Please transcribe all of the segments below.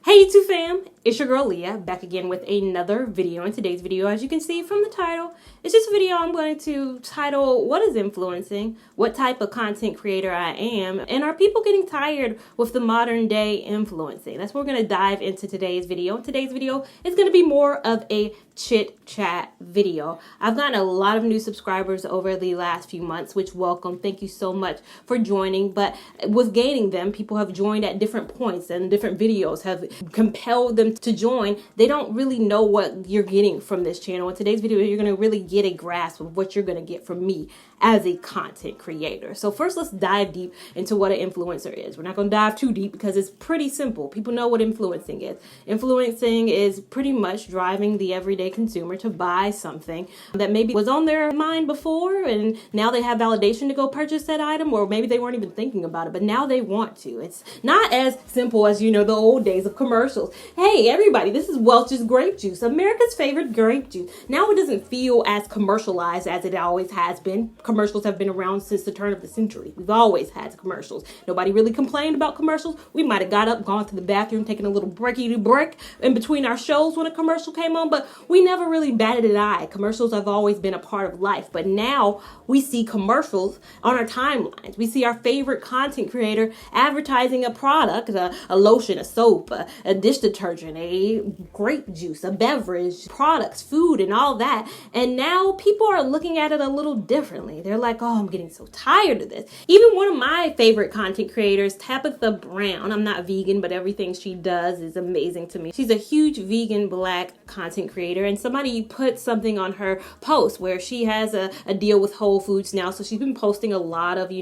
Hey YouTube fam, it's your girl Leah, back again with another video. In today's video, as you can see from the title, it's just a video I'm going to title, what is influencing, what type of content creator I am, and are people getting tired with the modern day influencing? That's what we're going to dive into today's video. Today's video is going to be more of a chit chat video. I've gotten a lot of new subscribers over the last few months, which welcome. Thank you so much for joining. But with gaining them, people have joined at different points and different videos have compelled them to join. They don't really know what you're getting from this channel. In today's video, you're going to really get a grasp of what you're going to get from me as a content creator. So first, let's dive deep into what an influencer is. We're not going to dive too deep because it's pretty simple. People know what influencing is. Influencing is pretty much driving the everyday consumer to buy something that maybe was on their mind before and now they have validation to go purchase that item, or maybe they weren't even thinking about it, but now they want to. It's not as simple as, the old days of commercials. Hey, everybody, this is Welch's grape juice, America's favorite grape juice. Now it doesn't feel as commercialized as it always has been. Commercials have been around since the turn of the century. We've always had commercials. Nobody really complained about commercials. We might have got up, gone to the bathroom, taken a little break in between our shows when a commercial came on, but we never really batted an eye. Commercials have always been a part of life, but now we see commercials on our timelines. We see our favorite content creator advertising a product, a lotion, a soap, a dish detergent, a grape juice, a beverage, products, food, and all that. And now people are looking at it a little differently. They're like, oh, I'm getting so tired of this. Even one of my favorite content creators, Tabitha Brown, I'm not vegan, but everything she does is amazing to me. She's a huge vegan Black content creator, and somebody put something on her post where she has a deal with Whole Foods now. So she's been posting a lot of,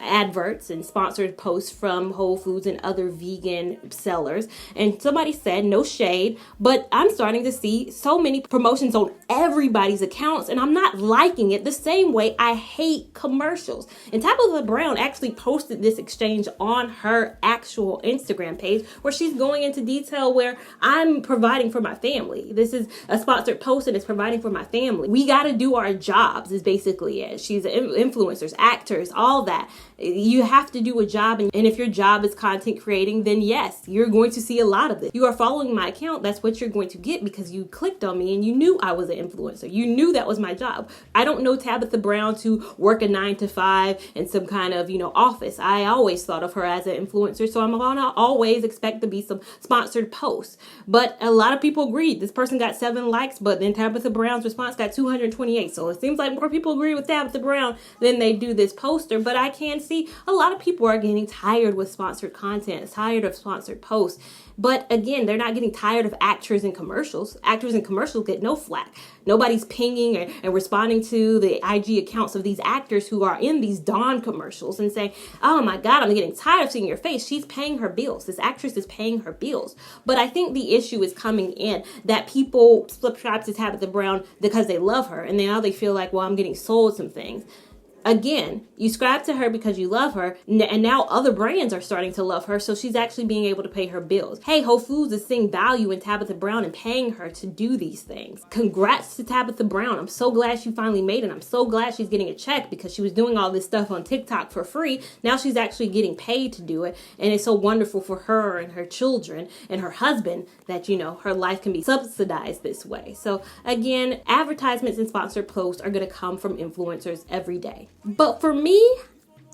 adverts and sponsored posts from Whole Foods and other vegan sellers. And somebody said, no shade, but I'm starting to see so many promotions on everybody's accounts, and I'm not liking it the same way I hate commercials. And Tabitha Brown actually posted this exchange on her actual Instagram page where she's going into detail where I'm providing for my family. This is a sponsored post and it's providing for my family. We got to do our jobs is basically it. She's influencers, actors, all that. You have to do a job, and if your job is content creating, then yes, you're going to see a lot of this. You are following my account, that's what you're going to get because you clicked on me and you knew I was an influencer. You knew that was my job. I don't know Tabitha Brown to work a 9-to-5 in some kind of, office. I always thought of her as an influencer, so I'm gonna always expect to be some sponsored posts. But a lot of people agreed. This person got 7 likes, but then Tabitha Brown's response got 228. So it seems like more people agree with Tabitha Brown than they do this poster. But I can see a lot of people are getting tired with sponsored content, tired of sponsored posts. But again, they're not getting tired of actors in commercials. Actors in commercials get no flack. Nobody's pinging and responding to the IG accounts of these actors who are in these Dawn commercials and saying, oh my God, I'm getting tired of seeing your face. She's paying her bills. This actress is paying her bills. But I think the issue is coming in that people subscribe to Tabitha Brown because they love her. And now they feel like, well, I'm getting sold some things. Again, you subscribe to her because you love her, and now other brands are starting to love her, so she's actually being able to pay her bills. Hey, Whole Foods is seeing value in Tabitha Brown and paying her to do these things. Congrats to Tabitha Brown. I'm so glad she finally made it. I'm so glad she's getting a check because she was doing all this stuff on TikTok for free. Now she's actually getting paid to do it, and it's so wonderful for her and her children and her husband that, her life can be subsidized this way. So again, advertisements and sponsored posts are going to come from influencers every day. But for me,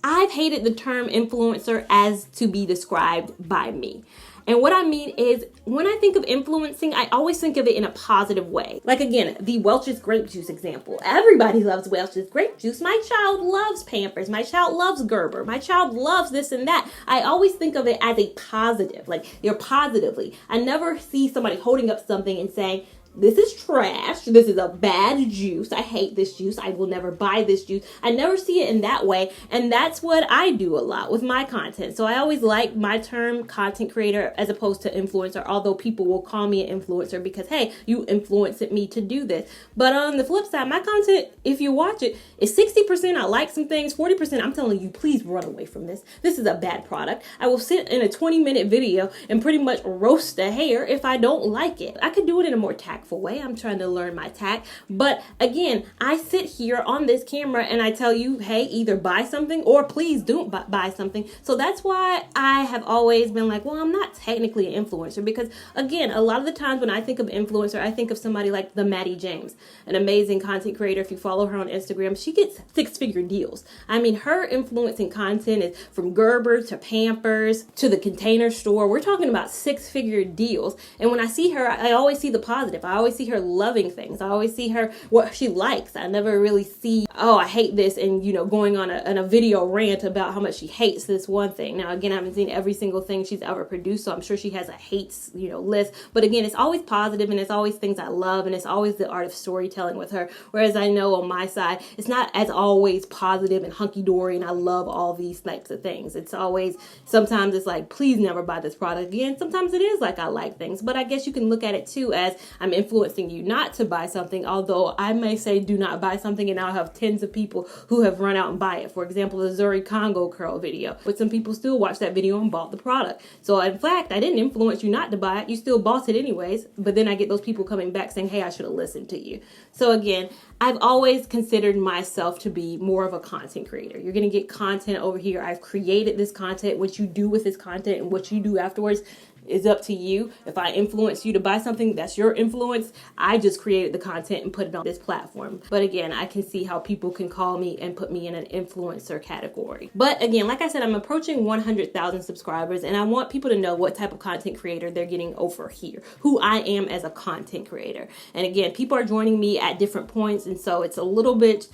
I've hated the term influencer as to be described by me. And what I mean is, when I think of influencing, I always think of it in a positive way. Like again, the Welch's grape juice example. Everybody loves Welch's grape juice. My child loves Pampers. My child loves Gerber. My child loves this and that. I always think of it as a positive, like you're positively. I never see somebody holding up something and saying, this is trash. This is a bad juice. I hate this juice. I will never buy this juice. I never see it in that way. And that's what I do a lot with my content. So I always like my term content creator as opposed to influencer, although people will call me an influencer because, hey, you influenced me to do this. But on the flip side, my content, if you watch it, is 60% I like some things, 40% I'm telling you, please run away from this. This is a bad product. I will sit in a 20-minute video and pretty much roast the hair if I don't like it. I could do it in a more tactful tactful way. I'm trying to learn my tact. But again, I sit here on this camera and I tell you, hey, either buy something or please don't buy something. So that's why I have always been like, well, I'm not technically an influencer, because again, a lot of the times when I think of influencer, I think of somebody like the Maddie James, an amazing content creator. If you follow her on Instagram, she gets 6-figure deals. I mean, her influencing content is from Gerber to Pampers to the Container Store. We're talking about 6-figure deals. And when I see her, I always see the positive. I always see her loving things. I always see her what she likes. I never really see, oh, I hate this, and going on a video rant about how much she hates this one thing. Now, again, I haven't seen every single thing she's ever produced, so I'm sure she has a hates, list. But again, it's always positive, and it's always things I love, and it's always the art of storytelling with her. Whereas I know on my side, it's not as always positive and hunky-dory, and I love all these types of things. It's always, sometimes it's like, please never buy this product again. Sometimes it is like, I like things. But I guess you can look at it too as I'm influencing you not to buy something, although I may say do not buy something, and I'll have tens of people who have run out and buy it. For example, the Zuri Congo curl video, but some people still watch that video and bought the product. So in fact, I didn't influence you not to buy it. You still bought it anyways, but then I get those people coming back saying, hey, I should have listened to you. So again, I've always considered myself to be more of a content creator. You're going to get content over here. I've created this content. What you do with this content and what you do afterwards is up to you. If I influence you to buy something, that's your influence. I just created the content and put it on this platform. But again, I can see how people can call me and put me in an influencer category. But again, like I said, I'm approaching 100,000 subscribers, and I want people to know what type of content creator they're getting over here, who I am as a content creator. And again, people are joining me at different points, and so it's a little bit,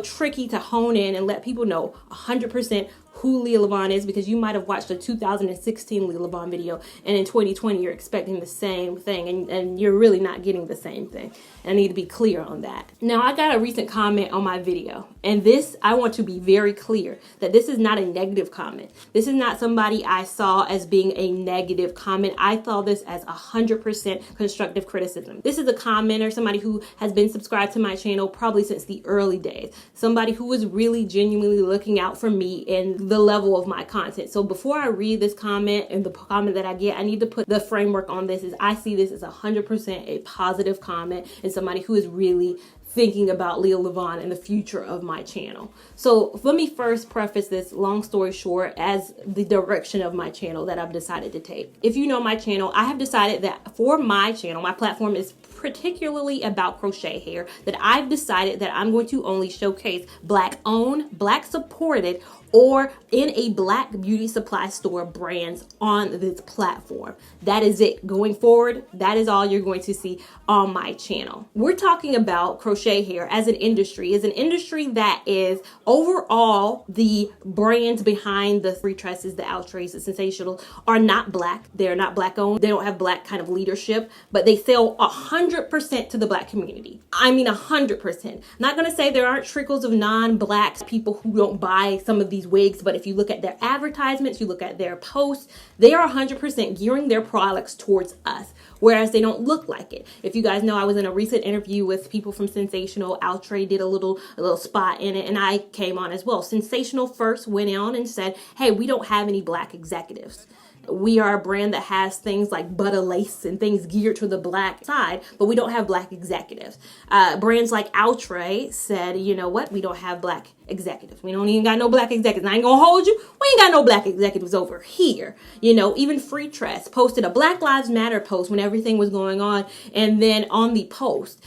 tricky to hone in and let people know 100% who Lia Lavon is, because you might have watched a 2016 Lia Lavon video, and in 2020 you're expecting the same thing, and you're really not getting the same thing. And I need to be clear on that. Now, I got a recent comment on my video, and this, I want to be very clear that this is not a negative comment. This is not somebody I saw as being a negative comment. I saw this as 100% constructive criticism. This is a commenter, somebody who has been subscribed to my channel probably since the early days, somebody who was really genuinely looking out for me and the level of my content. So before I read this comment and the comment that I get, I need to put the framework on this. Is I see this as 100% a positive comment and somebody who is really thinking about Lia Lavon and the future of my channel. So let me first preface this, long story short, as the direction of my channel that I've decided to take. If you know my channel, I have decided that for my channel, my platform is particularly about crochet hair, that I've decided that I'm going to only showcase Black owned, Black supported, or in a Black beauty supply store brands on this platform. That is it. Going forward, that is all you're going to see on my channel. We're talking about crochet hair as an industry, that is overall, the brands behind the free tresses, the outrays, the sensational are not Black. They're not Black owned. They don't have Black kind of leadership, but they sell 100% to the Black community. I mean, 100%. I'm not going to say there aren't trickles of non-Black people who don't buy some of these wigs, but if you look at their advertisements, you look at their posts, they are 100% gearing their products towards us, whereas they don't look like it. If you guys know, I was in a recent interview with people from Sensational. Outre did a little spot in it, and I came on as well. Sensational first went on and said, hey, we don't have any Black executives. We are a brand that has things like butter lace and things geared to the Black side, but we don't have Black executives. Brands like Outre said, you know what? We don't have Black executives. We don't even got no Black executives. I ain't gonna hold you. We ain't got no Black executives over here. Even Free Tress posted a Black Lives Matter post when everything was going on. And then on the post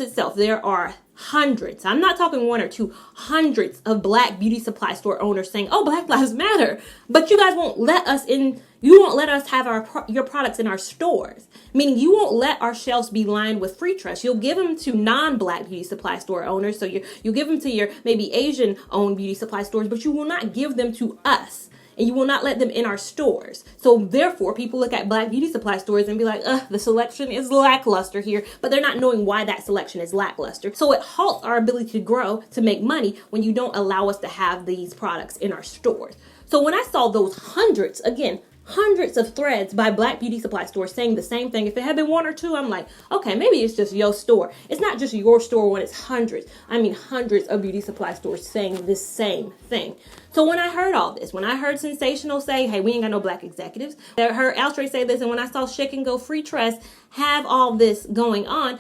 itself, there are hundreds, I'm not talking one or two, hundreds of Black beauty supply store owners saying, oh, Black Lives Matter, but you guys won't let us in. You won't let us have your products in our stores, meaning you won't let our shelves be lined with Free Tress. You'll give them to non-Black beauty supply store owners. So you give them to your maybe Asian owned beauty supply stores, but you will not give them to us. And you will not let them in our stores. So therefore, people look at Black beauty supply stores and be like, the selection is lackluster here, but they're not knowing why that selection is lackluster. So it halts our ability to grow, to make money, when you don't allow us to have these products in our stores. So when I saw those hundreds, again, hundreds of threads by Black beauty supply stores saying the same thing. If it had been one or two, I'm like, okay, maybe it's just your store. It's not just your store when it's hundreds. I mean, hundreds of beauty supply stores saying this same thing. So when I heard all this, when I heard Sensational say, hey, we ain't got no Black executives, I heard Alstray say this, and when I saw Shake and Go Free Trust have all this going on,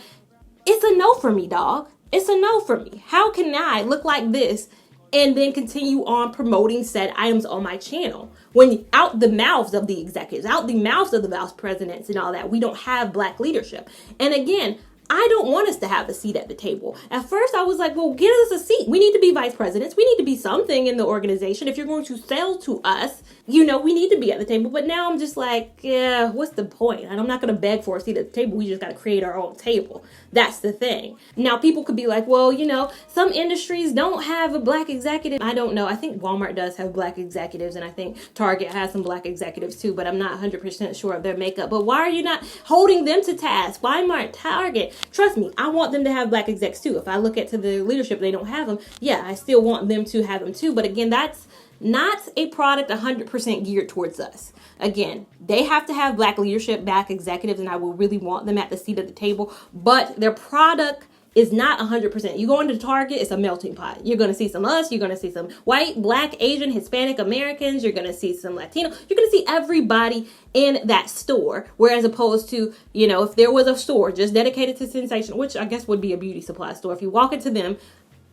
it's a no for me, dog. It's a no for me. How can I look like this and then continue on promoting said items on my channel when out the mouths of the executives, out the mouths of the vice presidents and all that, we don't have Black leadership? And again, I don't want us to have a seat at the table. At first, I was like, well, get us a seat. We need to be vice presidents. We need to be something in the organization. If you're going to sell to us, you know, we need to be at the table. But now I'm just like, yeah, what's the point? And I'm not going to beg for a seat at the table. We just got to create our own table. That's the thing. Now, people could be like, well, you know, some industries don't have a Black executive. I don't know. I think Walmart does have Black executives, and I think Target has some Black executives too, but I'm not 100% sure of their makeup. But why are you not holding them to task? Walmart, Target. Trust me, I want them to have Black execs too. If I look at to the leadership, they don't have them. Yeah, I still want them to have them too. But again, that's not a product 100% geared towards us. Again, they have to have Black leadership, Black executives, and I will really want them at the seat at the table. But their product is not 100%. You go into Target, it's a melting pot. You're going to see some us. You're going to see some white, Black, Asian, Hispanic Americans. You're going to see some Latino. You're going to see everybody in that store. Whereas opposed to, you know, if there was a store just dedicated to Sensation, which I guess would be a beauty supply store. If you walk into them,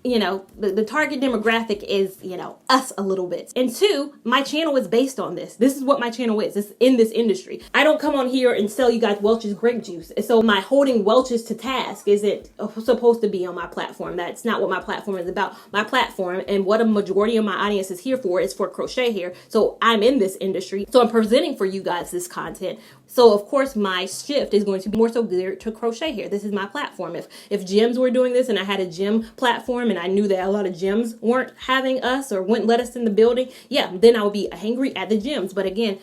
you know, the target demographic is, you know, us a little bit. And two, my channel is based on this. This is what my channel is. It's in this industry. I don't come on here and sell you guys Welch's grape juice. And so my holding Welch's to task isn't supposed to be on my platform. That's not what my platform is about. My platform and what a majority of my audience is here for is for crochet hair. So I'm in this industry. So I'm presenting for you guys this content. So of course my shift is going to be more so geared to crochet hair. This is my platform. If gyms were doing this and I had a gym platform and I knew that a lot of gyms weren't having us or wouldn't let us in the building, yeah, then I would be angry at the gyms. But again,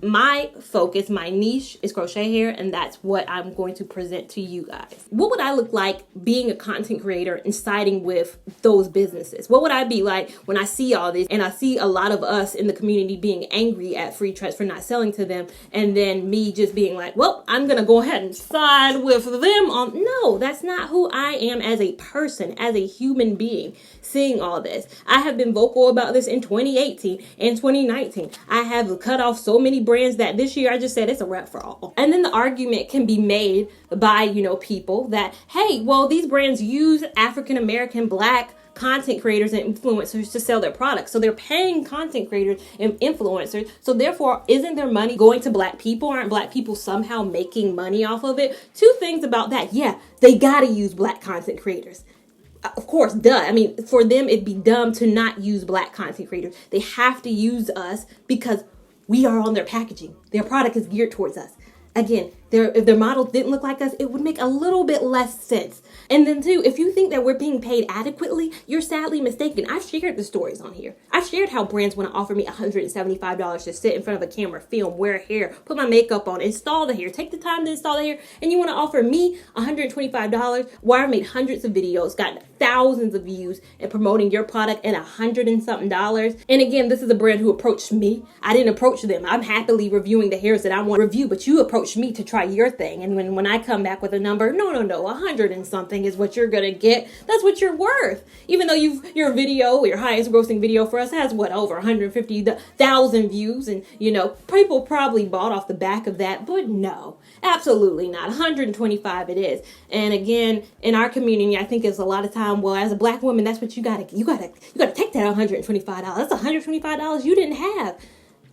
my focus, my niche is crochet hair, and that's what I'm going to present to you guys. What would I look like being a content creator and siding with those businesses? What would I be like when I see all this and I see a lot of us in the community being angry at Free Trust for not selling to them, and then me just being like, well, I'm going to go ahead and side with them on. No, that's not who I am as a person, as a human being. Seeing all this, I have been vocal about this in 2018 and 2019. I have cut off so many brands that this year I just said it's a wrap for all. And then the argument can be made by, you know, people that, hey, well, these brands use African American, Black content creators and influencers to sell their products. So they're paying content creators and influencers. So therefore, isn't their money going to Black people? Aren't Black people somehow making money off of it? Two things about that. Yeah, they gotta use Black content creators. Of course, duh. I mean, for them, it'd be dumb to not use Black content creators. They have to use us because we are on their packaging. Their product is geared towards us. Again, if their models didn't look like us, it would make a little bit less sense. And then two, if you think that we're being paid adequately, you're sadly mistaken. I've shared the stories on here. I've shared how brands want to offer me $175 to sit in front of a camera, film, wear hair, put my makeup on, install the hair, take the time to install the hair, and you want to offer me $125 while I've made hundreds of videos, got thousands of views, and promoting your product at $100 and something. And again, this is a brand who approached me. I didn't approach them. I'm happily reviewing the hairs that I want to review, but you approached me to try your thing. And when I come back with a number, no, 100 and something is what you're gonna get. That's what you're worth. Even though your video, your highest grossing video for us has what, over 150,000 views, and you know, people probably bought off the back of that, but no, absolutely not. 125 it is. And again, in our community, I think it's a lot of time, well, as a Black woman, that's what you gotta take that $125. That's $125 you didn't have.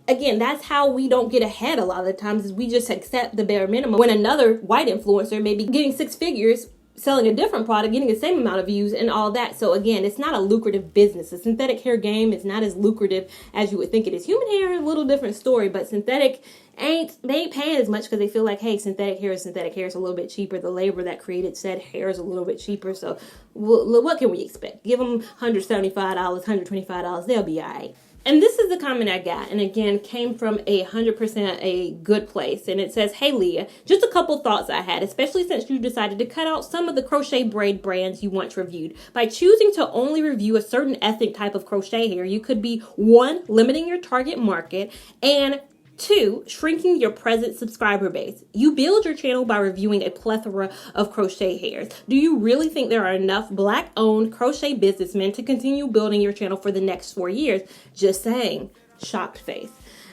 Again, that's how we don't get ahead a lot of the times, is we just accept the bare minimum when another white influencer may be getting six figures, selling a different product, getting the same amount of views and all that. So again, it's not a lucrative business. The synthetic hair game is not as lucrative as you would think it is. Human hair is a little different story, but synthetic they ain't paying as much because they feel like, hey, synthetic hair is a little bit cheaper. The labor that created said hair is a little bit cheaper. So what can we expect? Give them $175, $125. They'll be all right. And this is the comment I got, and again, came from 100% a good place. And it says, hey, Leah, just a couple thoughts I had, especially since you decided to cut out some of the crochet braid brands you once reviewed. By choosing to only review a certain ethnic type of crochet hair, you could be, one, limiting your target market, and 2, shrinking your present subscriber base. You build your channel by reviewing a plethora of crochet hairs. Do you really think there are enough Black-owned crochet businessmen to continue building your channel for the next 4 years? Just saying. Shocked face.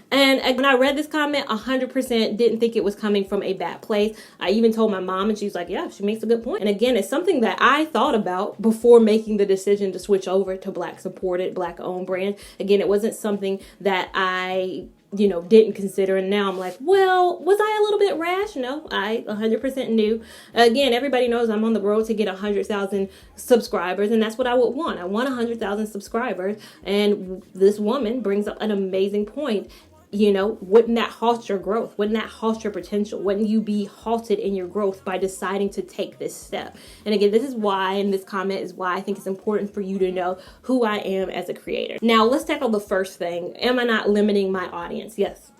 And when I read this comment, 100% didn't think it was coming from a bad place. I even told my mom, and she's like, yeah, she makes a good point. And again, it's something that I thought about before making the decision to switch over to Black-supported, Black-owned brands. Again, it wasn't something that I didn't consider. And now I'm like, well, was I a little bit rash? No, I 100% knew. Again, everybody knows I'm on the road to get 100,000 subscribers, and that's what I would want. I want 100,000 subscribers. And this woman brings up an amazing point. Wouldn't that halt your growth? Wouldn't that halt your potential? Wouldn't you be halted in your growth by deciding to take this step? And again, this is why, and this comment is why I think it's important for you to know who I am as a creator. Now, let's tackle the first thing. Am I not limiting my audience? Yes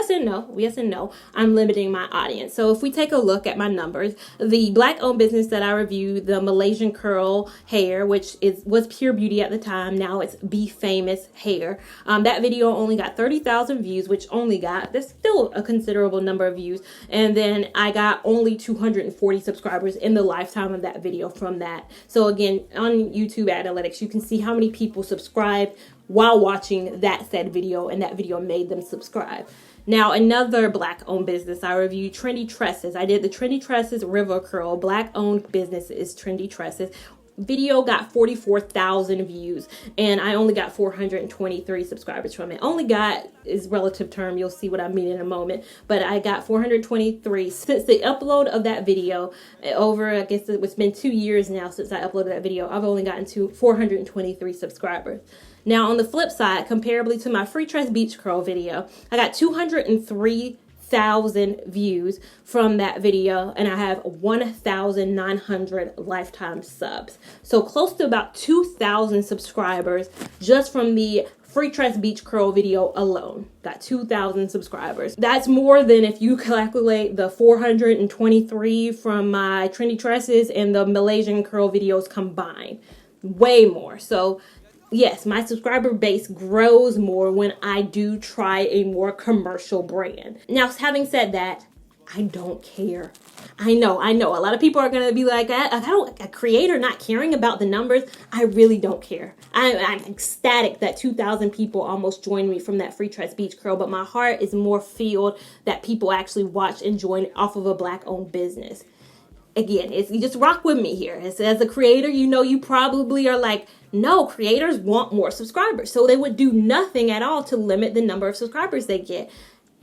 and no. I'm limiting my audience. So if we take a look at my numbers, the Black-owned business that I reviewed, the Malaysian curl hair, which was Pure Beauty at the time, now it's Be Famous hair. That video only got 30,000 views, which there's still a considerable number of views. And then I got only 240 subscribers in the lifetime of that video from that. So again, on YouTube analytics, you can see how many people subscribed while watching that said video, and that video made them subscribe. Now, another Black-owned business, I reviewed Trendy Tresses. I did the Trendy Tresses River Curl. Black-owned business is Trendy Tresses. Video got 44,000 views, and I only got 423 subscribers from it. Only got is relative term. You'll see what I mean in a moment. But I got 423 since the upload of that video. I guess it's been 2 years now since I uploaded that video. I've only gotten to 423 subscribers. Now, on the flip side, comparably to my Free Tress Beach Curl video, I got 203,000 views from that video, and I have 1,900 lifetime subs. So close to about 2,000 subscribers just from the Free Tress Beach Curl video alone. Got 2,000 subscribers. That's more than if you calculate the 423 from my Trendy Tresses and the Malaysian curl videos combined. Way more. So yes, my subscriber base grows more when I do try a more commercial brand. Now, having said that, I don't care. I know. A lot of people are going to be like, a creator not caring about the numbers. I really don't care. I'm ecstatic that 2,000 people almost joined me from that Free Tress Beach Curl, but my heart is more filled that people actually watch and join off of a Black-owned business. Again, you just rock with me here. As a creator, you probably are like, no, creators want more subscribers. So they would do nothing at all to limit the number of subscribers they get.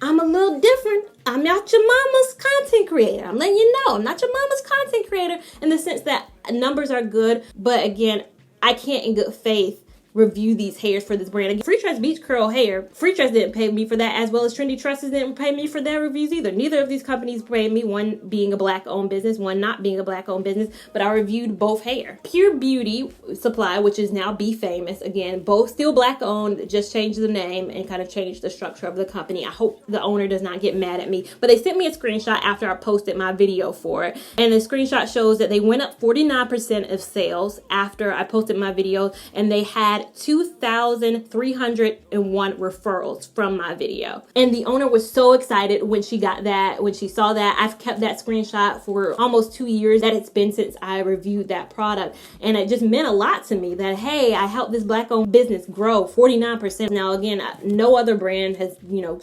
I'm a little different. I'm not your mama's content creator. I'm letting you know, I'm not your mama's content creator in the sense that numbers are good. But again, I can't in good faith review these hairs for this brand. Again, Free Tress Beach Curl hair, Free Tress didn't pay me for that, as well as Trendy Tresses didn't pay me for their reviews either. Neither of these companies paid me, one being a Black-owned business, one not being a Black-owned business, but I reviewed both hair. Pure Beauty Supply, which is now Be Famous, again, both still Black-owned, just changed the name and kind of changed the structure of the company. I hope the owner does not get mad at me, but they sent me a screenshot after I posted my video for it, and the screenshot shows that they went up 49% of sales after I posted my video, and they had 2,301 referrals from my video. And the owner was so excited when she got that, when she saw that. I've kept that screenshot for almost 2 years that it's been since I reviewed that product. And it just meant a lot to me that, hey, I helped this Black-owned business grow 49%. Now, again, no other brand has,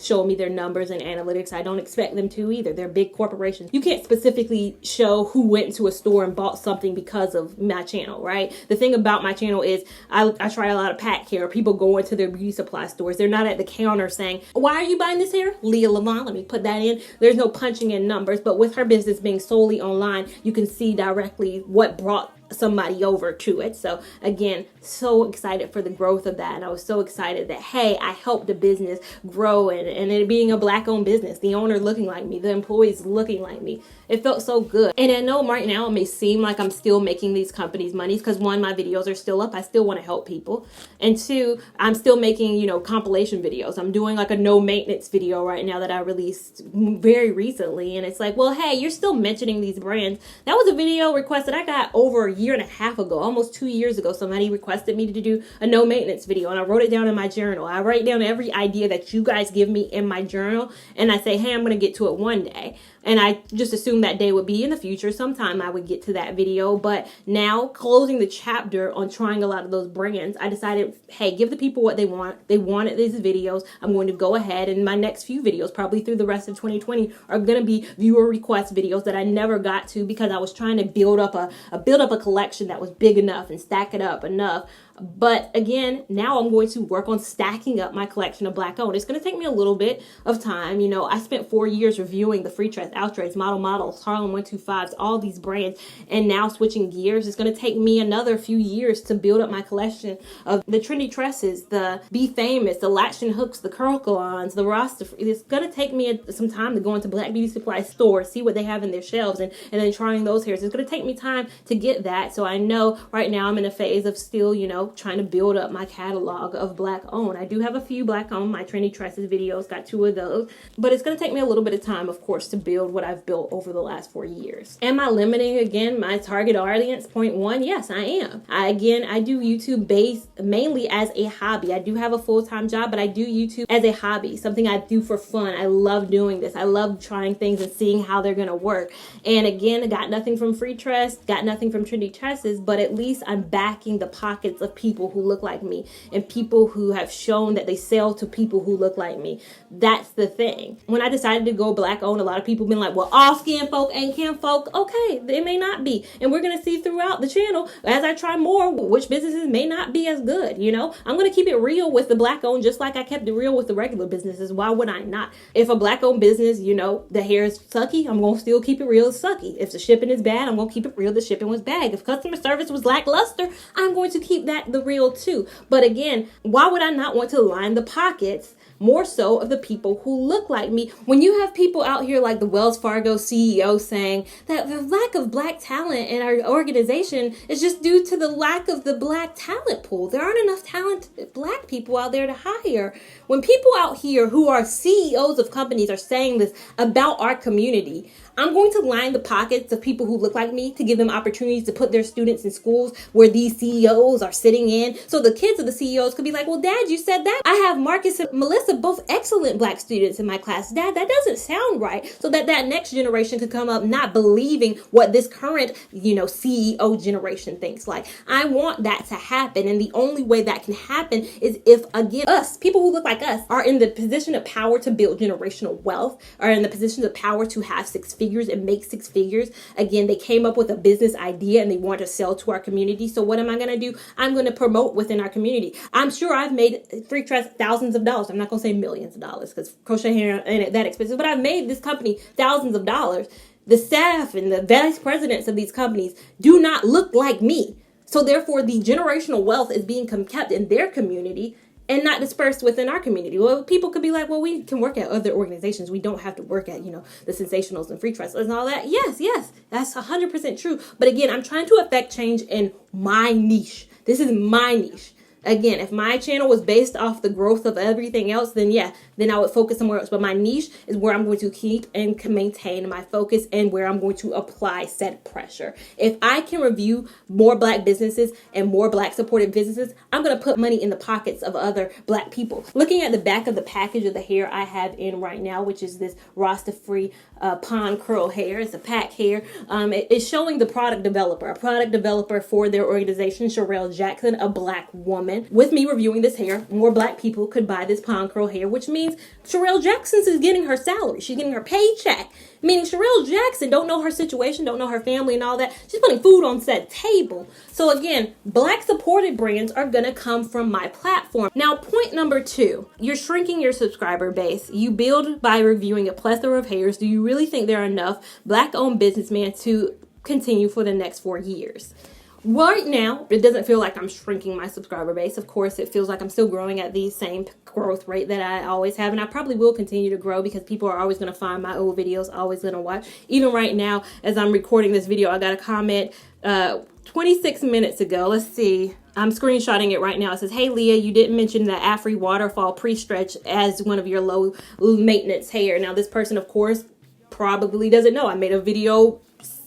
shown me their numbers and analytics. I don't expect them to either. They're big corporations. You can't specifically show who went to a store and bought something because of my channel, right? The thing about my channel is I try a lot of pack hair. People go into their beauty supply stores. They're not at the counter saying, why are you buying this hair? Lia Lavon, let me put that in. There's no punching in numbers, but with her business being solely online, you can see directly what brought somebody over to it. So again, so excited for the growth of that. And I was so excited that, hey, I helped the business grow and it being a Black-owned business, the owner looking like me, the employees looking like me. It felt so good. And I know right now it may seem like I'm still making these companies money because one, my videos are still up. I still want to help people. And two, I'm still making, compilation videos. I'm doing like a no maintenance video right now that I released very recently. And it's like, well, hey, you're still mentioning these brands. That was a video request that I got over a year and a half ago, almost 2 years ago, somebody requested me to do a no maintenance video, and I wrote it down in my journal. I write down every idea that you guys give me in my journal, and I say, hey, I'm going to get to it one day. And I just assumed that day would be in the future. Sometime I would get to that video. But now, closing the chapter on trying a lot of those brands, I decided, hey, give the people what they want. They wanted these videos. I'm going to go ahead, and my next few videos, probably through the rest of 2020, are going to be viewer request videos that I never got to because I was trying to build up a collection that was big enough and stack it up enough. But again, now I'm going to work on stacking up my collection of Black owned. It's going to take me a little bit of time. You know, I spent 4 years reviewing the Free Trades, Outrades, Models, Harlem 125s, all these brands, and now switching gears. It's going to take me another few years to build up my collection of the trendy tresses, the Be Famous, the latch and hooks, the curl colons, the Rastafri. It's going to take me some time to go into Black beauty supply stores, see what they have in their shelves, and then trying those hairs. It's going to take me time to get that. So I know right now I'm in a phase of still, you know, trying to build up my catalog of Black owned. I do have a few Black owned, my trendy tresses videos, got 2 of those, but it's going to take me a little bit of time, of course, to build what I've built over the last 4 years. Am I limiting again my target audience? Point 1, yes, I am. I do YouTube based mainly as a hobby. I do have a full-time job, but I do YouTube as a hobby, something I do for fun. I love doing this. I love trying things and seeing how they're going to work. And again, I got nothing from Free Tress, got nothing from trendy tresses, but at least I'm backing the pockets of people who look like me and people who have shown that they sell to people who look like me. That's the thing. When I decided to go Black owned, a lot of people been like, well, all skin folk ain't kin folk. Okay, they may not be. And we're going to see throughout the channel as I try more which businesses may not be as good. You know, I'm going to keep it real with the Black owned just like I kept it real with the regular businesses. Why would I not? If a Black owned business, you know, the hair is sucky, I'm going to still keep it real as sucky. If the shipping is bad, I'm going to keep it real. The shipping was bad. If customer service was lackluster, I'm going to keep that the real too. But again, why would I not want to line the pockets more so of the people who look like me? When you have people out here like the Wells Fargo CEO saying that the lack of Black talent in our organization is just due to the lack of the Black talent pool. There aren't enough talented Black people out there to hire. When people out here who are CEOs of companies are saying this about our community, I'm going to line the pockets of people who look like me to give them opportunities to put their students in schools where these CEOs are sitting in. So the kids of the CEOs could be like, well, Dad, you said that. I have Marcus and Melissa, both excellent Black students in my class. Dad, that doesn't sound right. So that next generation could come up not believing what this current, you know, CEO generation thinks. Like, I want that to happen. And the only way that can happen is if, again, us, people who look like us, are in the position of power to build generational wealth, are in the position of power to have 6 figures and make 6 figures. Again, they came up with a business idea and they want to sell to our community. So what am I going to do? I'm going to promote within our community. I'm sure I've made Free Tress thousands of dollars. I'm not going to say millions of dollars because crochet hair ain't that expensive, but I've made this company thousands of dollars. The staff and the vice presidents of these companies do not look like me. So therefore, the generational wealth is being kept in their community and not dispersed within our community. Well, people could be like, well, we can work at other organizations. We don't have to work at, you know, the Sensationals and Free Tress and all that. Yes, that's 100% true. But again, I'm trying to affect change in my niche. This is my niche. Again, if my channel was based off the growth of everything else, then yeah, then I would focus somewhere else. But my niche is where I'm going to keep and maintain my focus and where I'm going to apply said pressure. If I can review more Black businesses and more Black supported businesses, I'm going to put money in the pockets of other Black people. Looking at the back of the package of the hair I have in right now, which is this Rastafri pond curl hair. It's a pack hair. It's showing the product developer for their organization, Sherelle Jackson, a Black woman. With me reviewing this hair, more Black people could buy this pond curl hair, which means Sherelle Jackson is getting her salary. She's getting her paycheck. Meaning Sherelle Jackson don't know her situation, don't know her family and all that. She's putting food on said table. So again, Black supported brands are going to come from my platform. Now, point number 2, you're shrinking your subscriber base. You build by reviewing a plethora of hairs. Do you really think there are enough Black owned businessmen to continue for the next 4 years? Right now, it doesn't feel like I'm shrinking my subscriber base. Of course, it feels like I'm still growing at the same growth rate that I always have. And I probably will continue to grow because people are always going to find my old videos, always going to watch. Even right now, as I'm recording this video, I got a comment 26 minutes ago. Let's see. I'm screenshotting it right now. It says, hey, Leah, you didn't mention the Afri Waterfall pre-stretch as one of your low maintenance hair. Now, this person, of course, probably doesn't know. I made a video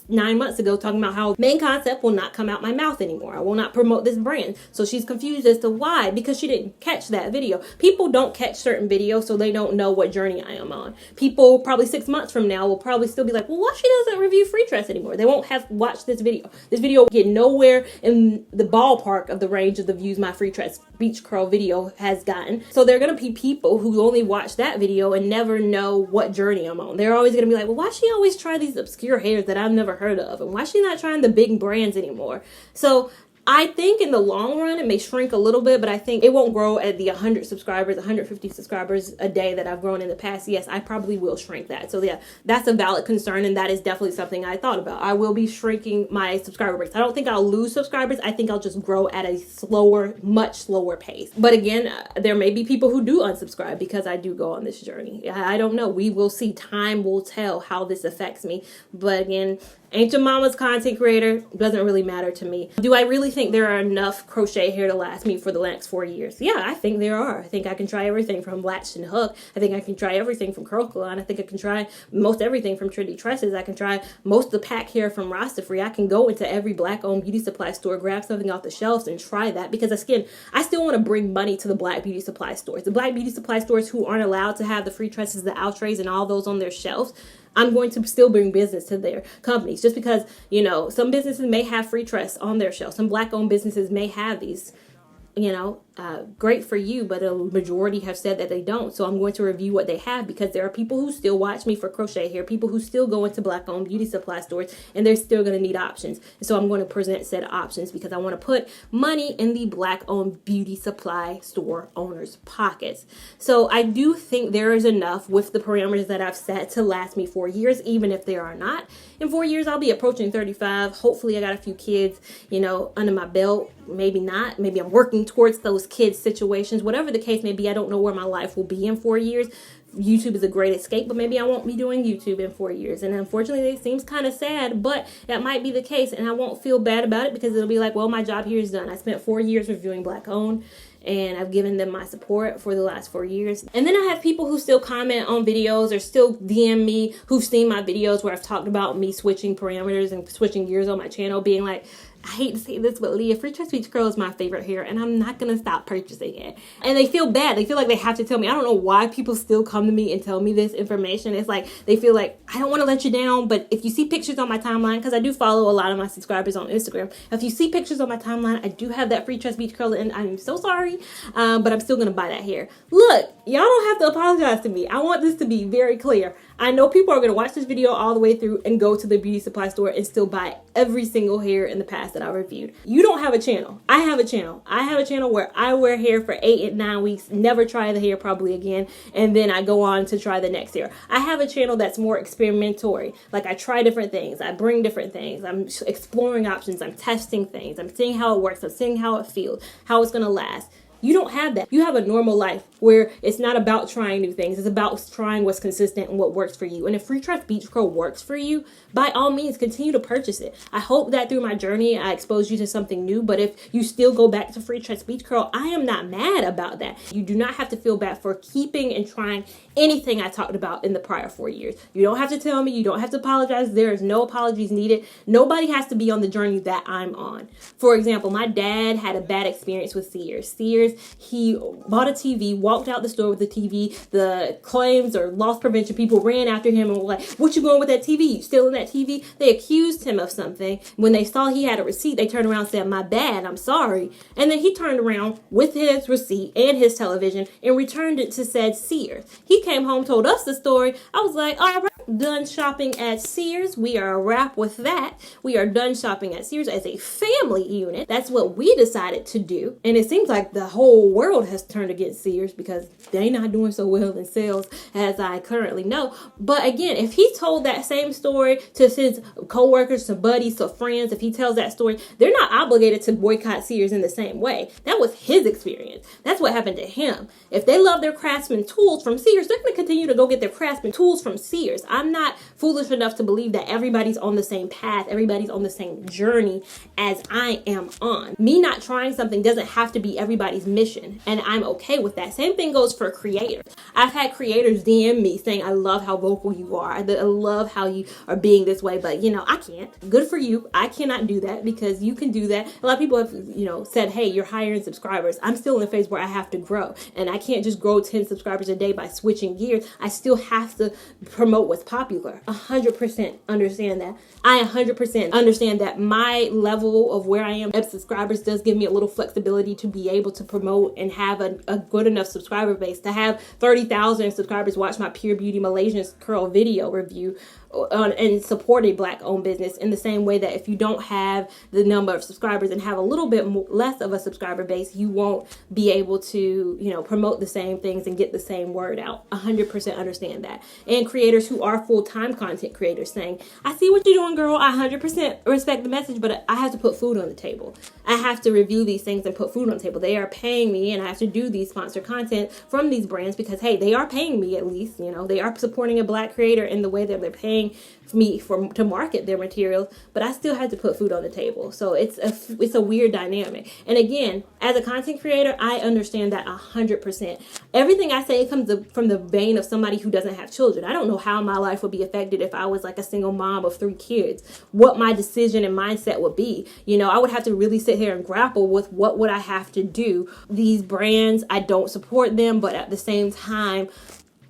9 months ago talking about how main concept will not come out my mouth anymore. I will not promote this brand. So she's confused as to why, because she didn't catch that video. People don't catch certain videos, so they don't know what journey I am on. People probably 6 months from now will probably still be like, well, why she doesn't review free dress anymore? They won't have watched this video. This video will get nowhere in the ballpark of the range of the views my free dress beach curl video has gotten. So there are going to be people who only watch that video and never know what journey I'm on. They're always going to be like, well, why she always try these obscure hairs that I've never heard of? And why she not trying the big brands anymore? So I think in the long run, it may shrink a little bit, but I think it won't grow at the 100 subscribers, 150 subscribers a day that I've grown in the past. Yes, I probably will shrink that. So yeah, that's a valid concern, and that is definitely something I thought about. I will be shrinking my subscriber base. I don't think I'll lose subscribers. I think I'll just grow at a slower, much slower pace. But again, there may be people who do unsubscribe because I do go on this journey. I don't know. We will see. Time will tell how this affects me. But again, ain't your mama's content creator. Doesn't really matter to me. Do I really think there are enough crochet hair to last me for the next 4 years? Yeah, I think there are. I think I can try everything from latched and hook. I think I can try everything from curl salon. I think I can try most everything from trendy tresses. I can try most of the pack hair from Rastafri. I can go into every black-owned beauty supply store, grab something off the shelves and try that, because again, I still want to bring money to the black beauty supply stores. The black beauty supply stores who aren't allowed to have the free tresses, the outrays, and all those on their shelves, I'm going to still bring business to their companies, just because, you know, some businesses may have free tress on their shelf. Some black-owned businesses may have these, you know, great for you, but a majority have said that they don't. So I'm going to review what they have, because there are people who still watch me for crochet hair, people who still go into black-owned beauty supply stores, and they're still going to need options. And so I'm going to present said options, because I want to put money in the black-owned beauty supply store owners' pockets. So I do think there is enough with the parameters that I've set to last me 4 years, even if there are not. In 4 years, I'll be approaching 35. Hopefully I got a few kids, you know, under my belt. Maybe not. Maybe I'm working towards those kids' situations. Whatever the case may be, I don't know where my life will be in 4 years. YouTube is a great escape, but maybe I won't be doing YouTube in 4 years. And unfortunately, it seems kind of sad, but that might be the case. And I won't feel bad about it, because it'll be like, well, my job here is done. I spent 4 years reviewing black-owned, and I've given them my support for the last 4 years. And then I have people who still comment on videos or still DM me, who've seen my videos where I've talked about me switching parameters and switching gears on my channel, being like, I hate to say this, but Lia, free tress beach curl is my favorite hair, and I'm not going to stop purchasing it. And they feel bad. They feel like they have to tell me. I don't know why people still come to me and tell me this information. It's like they feel like, I don't want to let you down, but if you see pictures on my timeline, because I do follow a lot of my subscribers on Instagram, if you see pictures on my timeline, I do have that free tress beach curl, and I'm so sorry, but I'm still going to buy that hair. Look, y'all don't have to apologize to me. I want this to be very clear. I know people are going to watch this video all the way through and go to the beauty supply store and still buy every single hair in the past that I reviewed. You don't have a channel. I have a channel. I have a channel where I wear hair for 8 and 9 weeks, never try the hair probably again, and then I go on to try the next hair. I have a channel that's more experimentatory. Like, I try different things. I bring different things. I'm exploring options. I'm testing things. I'm seeing how it works. I'm seeing how it feels, how it's going to last. You don't have that. You have a normal life where it's not about trying new things. It's about trying what's consistent and what works for you. And if free tress beach curl works for you, by all means, continue to purchase it. I hope that through my journey, I exposed you to something new. But if you still go back to free tress beach curl, I am not mad about that. You do not have to feel bad for keeping and trying anything I talked about in the prior 4 years. You don't have to tell me. You don't have to apologize. There is no apologies needed. Nobody has to be on the journey that I'm on. For example, my dad had a bad experience with Sears. He bought a TV, walked out the store with the TV. The claims or loss prevention people ran after him and were like, what you going with that TV? You stealing that TV? They accused him of something. When they saw he had a receipt, they turned around and said, my bad, I'm sorry. And then he turned around with his receipt and his television and returned it to said Sears. He came home, told us the story. I was like, all right, done shopping at Sears. We are a wrap with that. We are done shopping at Sears as a family unit. That's what we decided to do. And it seems like the whole world has turned against Sears because they're not doing so well in sales as I currently know. But again, if he told that same story to his co-workers, to buddies, to friends, if he tells that story, they're not obligated to boycott Sears in the same way. That was his experience. That's what happened to him. If they love their Craftsman tools from Sears, they're going to continue to go get their Craftsman tools from Sears. I'm not foolish enough to believe that everybody's on the same path, everybody's on the same journey as I am on. Me not trying something doesn't have to be everybody's mission, and I'm okay with that. Same thing goes for creators. I've had creators DM me saying, I love how vocal you are. I love how you are being this way, but I can't. Good for you. I cannot do that because you can do that. A lot of people have, said, hey, you're hiring subscribers. I'm still in a phase where I have to grow, and I can't just grow 10 subscribers a day by switching gears. I still have to promote what's popular. 100% understand that. I 100% understand that my level of where I am at subscribers does give me a little flexibility to be able to promote and have a good enough subscriber base. To have 30,000 subscribers watch my Pure Beauty Malaysian curl video review and support a Black owned business, in the same way that if you don't have the number of subscribers and have a little bit less of a subscriber base, you won't be able to promote the same things and get the same word out. 100% understand that. And creators who are full-time content creators saying, I see what you're doing, girl. I 100% respect the message, but I have to put food on the table. I have to review these things and put food on the table. They are paying me, and I have to do these sponsored content from these brands because, hey, they are paying me at least. They are supporting a Black creator in the way that they're paying me to market their materials, but I still have to put food on the table. So it's a weird dynamic. And again, as a content creator, I understand that 100%. Everything I say comes from the vein of somebody who doesn't have children. I don't know how my life would be affected if I was like a single mom of 3 kids, what my decision and mindset would be. I would have to really sit here and grapple with what would I have to do. These brands, I don't support them, but at the same time,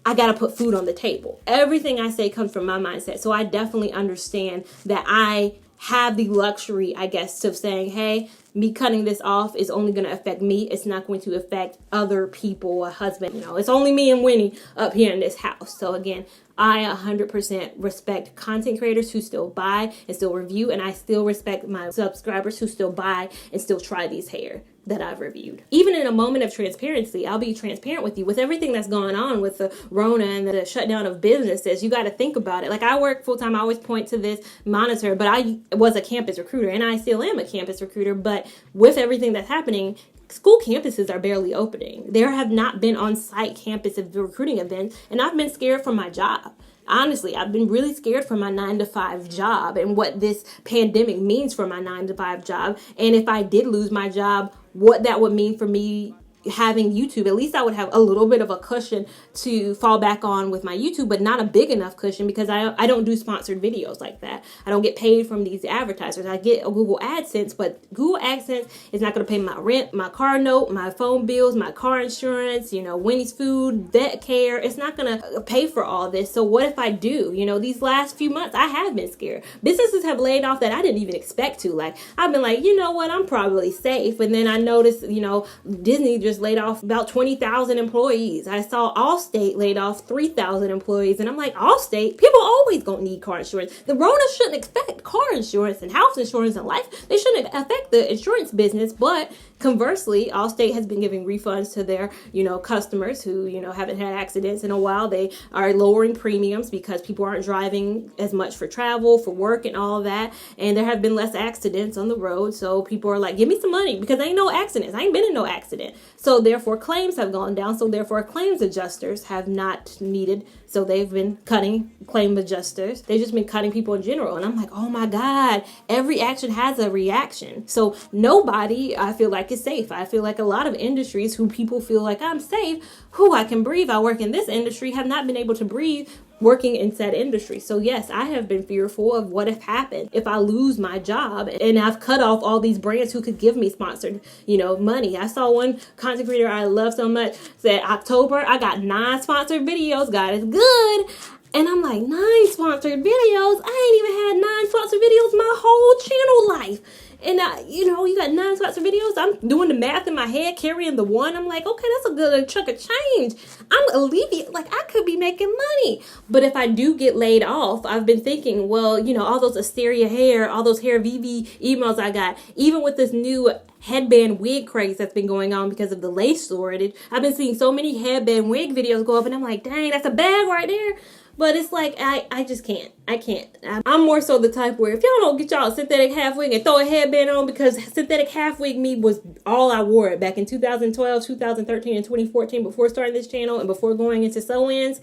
I got to put food on the table. Everything I say comes from my mindset. So I definitely understand that I have the luxury, I guess, of saying, hey, me cutting this off is only going to affect me. It's not going to affect other people, a husband. It's only me and Winnie up here in this house. So again, I 100% respect content creators who still buy and still review. And I still respect my subscribers who still buy and still try these hair that I've reviewed. Even in a moment of transparency, I'll be transparent with you. With everything that's going on with the Rona and the shutdown of businesses, you got to think about it. Like, I work full time. I always point to this monitor, but I was a campus recruiter, and I still am a campus recruiter. But with everything that's happening, school campuses are barely opening. There have not been on-site campus recruiting events, and I've been scared for my job. Honestly, I've been really scared for my 9-to-5 job and what this pandemic means for my 9-to-5 job. And if I did lose my job, what that would mean for me having YouTube. At least I would have a little bit of a cushion to fall back on with my YouTube, but not a big enough cushion because I don't do sponsored videos like that. I don't get paid from these advertisers. I get a Google AdSense, but Google AdSense is not going to pay my rent, my car note, my phone bills, my car insurance, Winnie's food, vet care. It's not going to pay for all this. So what if I do? These last few months, I have been scared. Businesses have laid off that I didn't even expect to. Like, I've been like, what, I'm probably safe. And then I noticed, Disney just laid off about 20,000 employees. I saw Allstate laid off 3,000 employees. And I'm like, Allstate? People always gonna need car insurance. The Rona shouldn't affect car insurance and house insurance and life. They shouldn't affect the insurance business. But conversely, Allstate has been giving refunds to their, customers who, haven't had accidents in a while. They are lowering premiums because people aren't driving as much for travel, for work, and all of that. And there have been less accidents on the road. So people are like, give me some money because ain't no accidents. I ain't been in no accident. So therefore, claims have gone down. So therefore, claims adjusters have not needed. So they've been cutting claim adjusters. They've just been cutting people in general. And I'm like, oh my God, every action has a reaction. So nobody, I feel like, is safe. I feel like a lot of industries who people feel like I'm safe, I can breathe. I work in this industry, have not been able to breathe working in said industry. So yes, I have been fearful of what if happened if I lose my job and I've cut off all these brands who could give me sponsored, money. I saw one content creator I love so much said, October, I got 9 sponsored videos. God is good. And I'm like, 9 sponsored videos? I ain't even had 9 sponsored videos my whole channel life. And, you got 9 sponsored videos. I'm doing the math in my head, carrying the 1. I'm like, okay, that's a good chunk of change. I'm alleviated. Like, I could be making money. But if I do get laid off, I've been thinking, well, all those Asteria hair, all those hair VV emails I got, even with this new headband wig craze that's been going on because of the lace shortage, I've been seeing so many headband wig videos go up, and I'm like, dang, that's a bag right there. But it's like, I just can't. I can't. I'm more so the type where if y'all don't get y'all a synthetic half wig and throw a headband on, because synthetic half wig me was all I wore back in 2012, 2013, and 2014 before starting this channel and before going into sew-ins.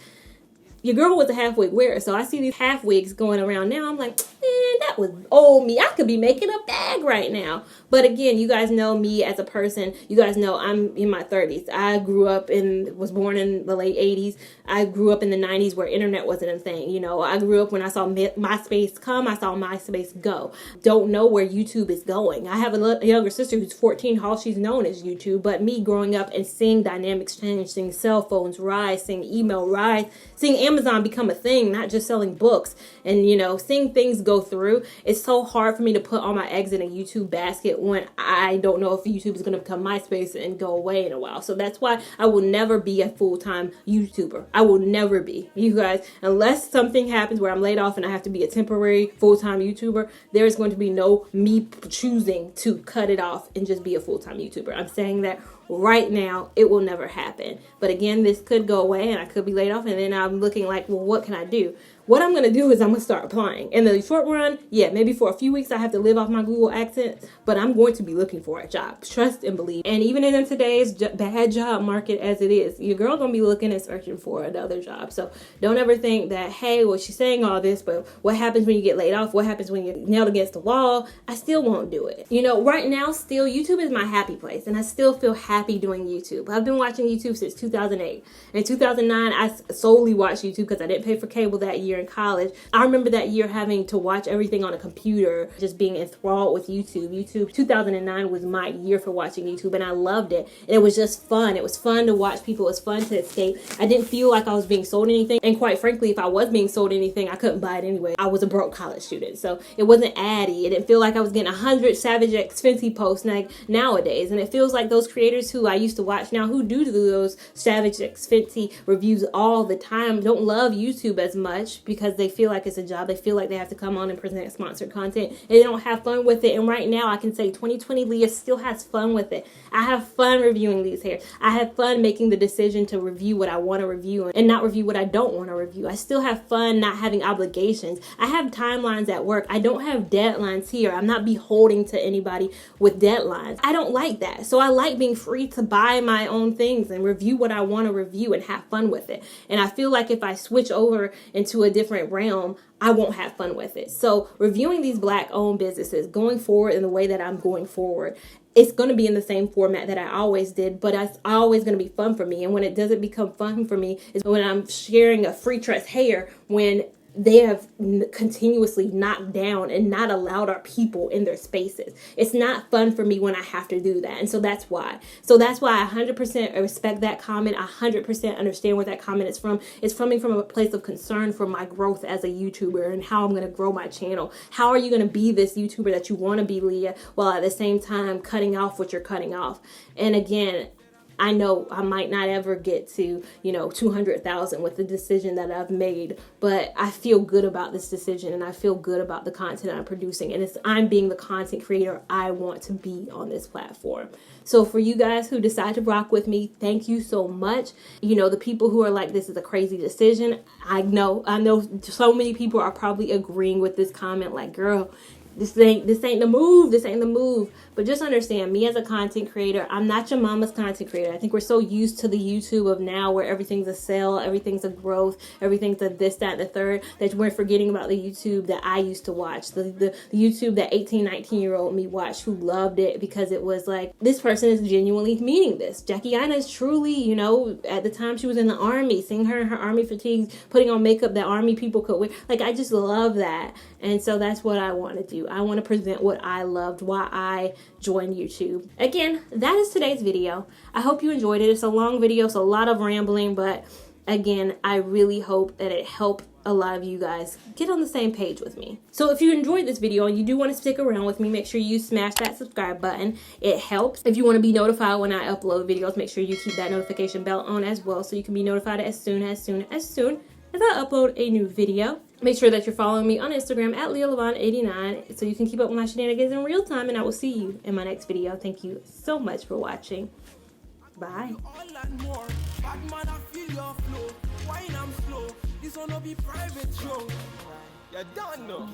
your girl was a half wig wearer, so I see these half wigs going around now. I'm like, man, that was old me. I could be making a bag right now. But again, you guys know me as a person. You guys know I'm in my 30s. I was born in the late 80s. I grew up in the 90s where internet wasn't a thing. You know, I grew up when I saw MySpace come, I saw MySpace go. Don't know where YouTube is going. I have a younger sister who's 14. All she's known is YouTube. But me growing up and seeing dynamics change, seeing cell phones rise, seeing email rise, seeing Amazon become a thing, not just selling books, and, you know, seeing things go through, it's so hard for me to put all my eggs in a YouTube basket when I don't know if YouTube is going to become MySpace and go away in a while. So that's why I will never be a full-time YouTuber. I will never be. You guys, unless something happens where I'm laid off and I have to be a temporary full-time YouTuber, there's going to be no me choosing to cut it off and just be a full-time YouTuber. I'm saying that right now, it will never happen. But again, this could go away and I could be laid off, and then I'm looking like, well, what can I do? What I'm going to do is I'm going to start applying. In the short run, yeah, maybe for a few weeks I have to live off my Google AdSense, but I'm going to be looking for a job. Trust and believe. And even in today's bad job market as it is, your girl going to be looking and searching for another job. So don't ever think that, hey, well, she's saying all this, but what happens when you get laid off? What happens when you're nailed against the wall? I still won't do it. You know, right now, still, YouTube is my happy place, and I still feel happy doing YouTube. I've been watching YouTube since 2008. In 2009, I solely watched YouTube because I didn't pay for cable that year in college. I remember that year having to watch everything on a computer, just being enthralled with YouTube. 2009 was my year for watching YouTube, and I loved it. And it was just fun. It was fun to watch people. It was fun to escape. I didn't feel like I was being sold anything. And quite frankly, if I was being sold anything, I couldn't buy it anyway. I was a broke college student, so it wasn't addy. It didn't feel like I was getting 100 Savage X Fenty posts like nowadays. And it feels like those creators who I used to watch now, who do those Savage X Fenty reviews all the time, don't love YouTube as much because they feel like it's a job. They feel like they have to come on and present sponsored content, and they don't have fun with it. And right now I can say 2020 Lia still has fun with it. I have fun reviewing these hairs. I have fun making the decision to review what I want to review and not review what I don't want to review. I still have fun not having obligations. I have timelines at work. I don't have deadlines here. I'm not beholden to anybody with deadlines. I don't like that. So I like being free to buy my own things and review what I want to review and have fun with it. And I feel like if I switch over into a different realm, I won't have fun with it. So reviewing these Black owned businesses, going forward in the way that I'm going forward, it's going to be in the same format that I always did, but it's always going to be fun for me. And when it doesn't become fun for me is when I'm sharing a free trust hair, when they have continuously knocked down and not allowed our people in their spaces. It's not fun for me when I have to do that. And so that's why. So that's why I 100% respect that comment. I 100% understand where that comment is from. It's coming from a place of concern for my growth as a YouTuber and how I'm going to grow my channel. How are you going to be this YouTuber that you want to be, Lia, while at the same time cutting off what you're cutting off? And again, I know I might not ever get to, 200,000 with the decision that I've made, but I feel good about this decision and I feel good about the content I'm producing. And I'm being the content creator I want to be on this platform. So for you guys who decide to rock with me, thank you so much. The people who are like, this is a crazy decision. I know so many people are probably agreeing with this comment like, girl, this ain't the move. This ain't the move. But just understand, me as a content creator, I'm not your mama's content creator. I think we're so used to the YouTube of now where everything's a sale, everything's a growth, everything's a this, that, and the third, that we're forgetting about the YouTube that I used to watch. The YouTube that 18, 19-year-old me watched, who loved it because it was like, this person is genuinely meaning this. Jackie Aina is truly, at the time she was in the army, seeing her in her army fatigues, putting on makeup that army people could wear. Like, I just love that. And so that's what I want to do. I want to present what I loved, why I joined YouTube. Again, that is today's video. I hope you enjoyed it. It's a long video, so a lot of rambling, but again, I really hope that it helped a lot of you guys get on the same page with me. So if you enjoyed this video and you do want to stick around with me, make sure you smash that subscribe button. It helps. If you want to be notified when I upload videos, make sure you keep that notification bell on as well so you can be notified as soon as I upload a new video. Make sure that you're following me on Instagram at Lia Lavon 89 so you can keep up with my shenanigans in real time, and I will see you in my next video. Thank you so much for watching. Bye. This will not be private show. You don't know.